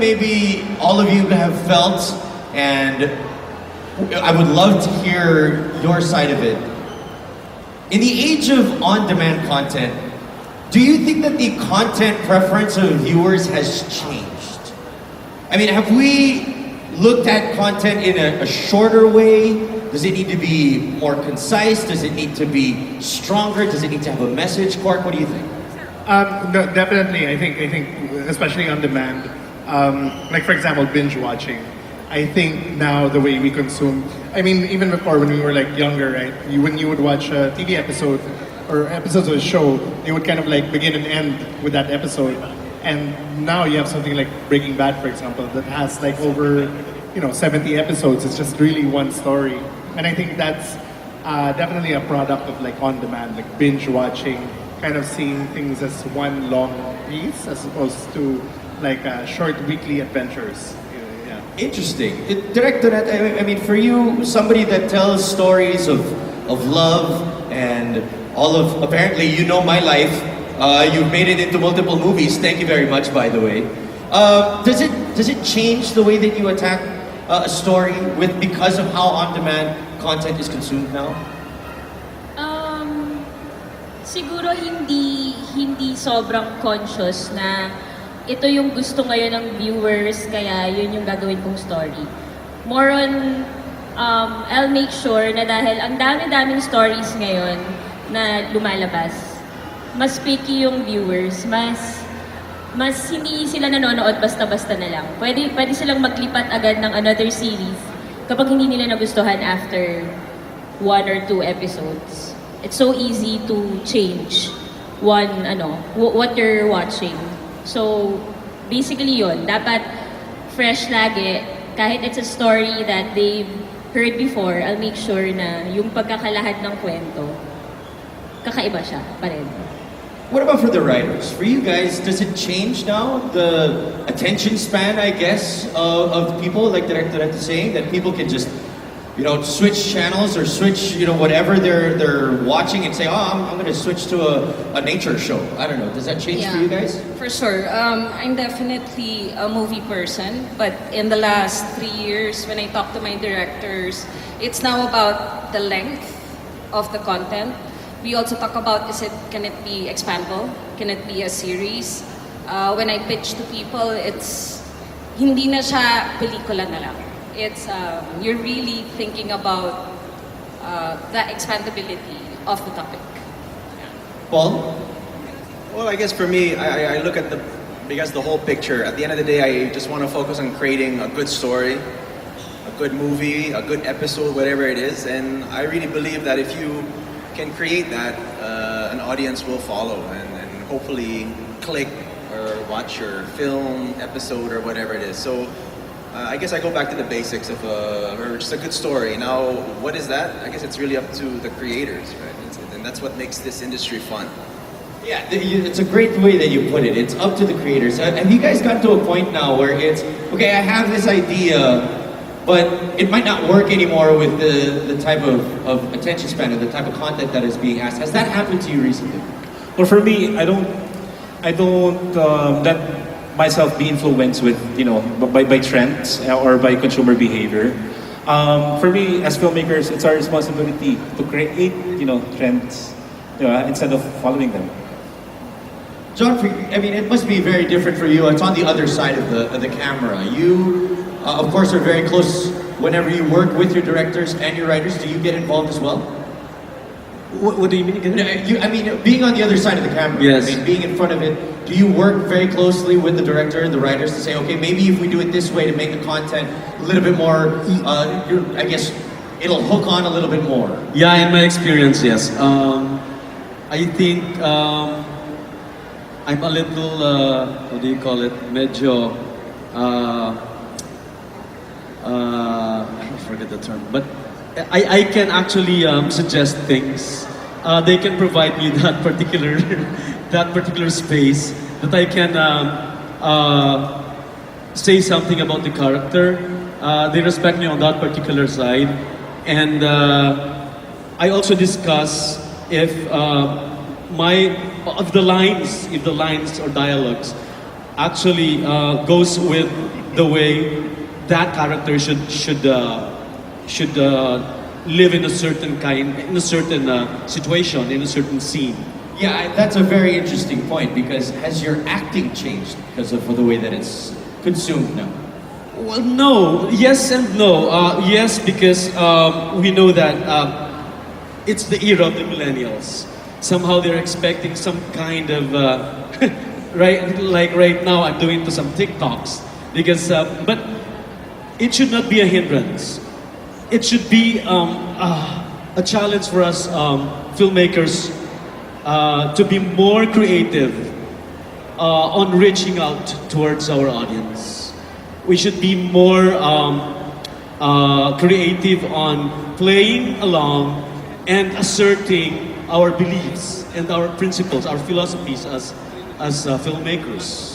maybe all of you have felt, and I would love to hear your side of it. In the age of on-demand content, do you think that the content preference of viewers has changed? I mean, have we looked at content in a shorter way? Does it need to be more concise? Does it need to be stronger? Does it need to have a message? Quark, what do you think? No, definitely. I think, especially on demand, like for example, binge watching. I think now the way we consume. I mean, even before when we were like younger, right? When you would watch a TV episode or episodes of a show, they would kind of like begin and end with that episode. And now you have something like Breaking Bad, for example, that has like over 70 episodes. It's just really one story. And I think that's definitely a product of like on-demand, like binge watching, kind of seeing things as one long piece as opposed to like short weekly adventures. Yeah. Interesting. Director, I mean, for you, somebody that tells stories of love and all of, apparently you know my life, you've made it into multiple movies. Thank you very much, by the way. Does it change the way that you attack a story because of how on-demand content is consumed now? Siguro hindi sobrang conscious na ito yung gusto ngayon ng viewers, kaya yun yung gagawin kong story. More on, I'll make sure na dahil ang dami-daming stories ngayon na lumalabas, mas picky yung viewers, mas hindi sila nanonood basta-basta na lang. Pwede silang maglipat agad ng another series kapag hindi nila nagustuhan after 1 or 2 episodes. It's so easy to change what you're watching. So, basically yun. Dapat fresh lagi. Kahit it's a story that they've heard before, I'll make sure na yung pagkakalahad ng kwento, kakaiba siya pa rin. What about for the writers? For you guys, does it change now the attention span, I guess, of people, like Director is saying, that people can just switch channels or switch, whatever they're watching and say, oh, I'm going to switch to a nature show. I don't know. Does that change for you guys? For sure. I'm definitely a movie person, but in the last 3 years, when I talk to my directors, it's now about the length of the content. We also talk about, can it be expandable? Can it be a series? When I pitch to people, it's hindi na siya pelikula na lang. It's you're really thinking about the expandability of the topic. Paul? Well, I guess for me, I look at the whole picture. At the end of the day, I just want to focus on creating a good story, a good movie, a good episode, whatever it is. And I really believe that if you can create that, an audience will follow and hopefully click or watch your film, episode, or whatever it is. So I guess I go back to the basics of just a good story. Now, what is that? I guess it's really up to the creators, right? And that's what makes this industry fun. Yeah, it's a great way that you put it. It's up to the creators. Have you guys got to a point now where it's, okay, I have this idea, but it might not work anymore with the type of attention span or the type of content that is being asked? Has that happened to you recently? Well, for me, I don't let myself be influenced with by trends or by consumer behavior. For me, as filmmakers, it's our responsibility to create trends instead of following them. John, I mean, it must be very different for you. It's on the other side of the camera. You, of course, are very close whenever you work with your directors and your writers. Do you get involved as well? What do you mean again? I mean, being on the other side of the camera. Yes. I mean, being in front of it. Do you work very closely with the director and the writers to say, okay, maybe if we do it this way to make the content a little bit more, I guess, it'll hook on a little bit more? Yeah, in my experience, yes. I think I'm a little, what do you call it? Medyo, I forget the term, but I can actually suggest things. They can provide me that particular space that I can say something about the character. They respect me on that particular side, and I also discuss if the lines or dialogues actually goes with the way that character should live in a certain situation, in a certain scene. Yeah, that's a very interesting point because has your acting changed because of the way that it's consumed now? Well, no. Yes and no. Yes, because we know that it's the era of the millennials. Somehow they're expecting some kind of right, like right now I'm doing to some TikToks because, but it should not be a hindrance. It should be a challenge for us filmmakers to be more creative on reaching out towards our audience. We should be more creative on playing along and asserting our beliefs and our principles, our philosophies as filmmakers.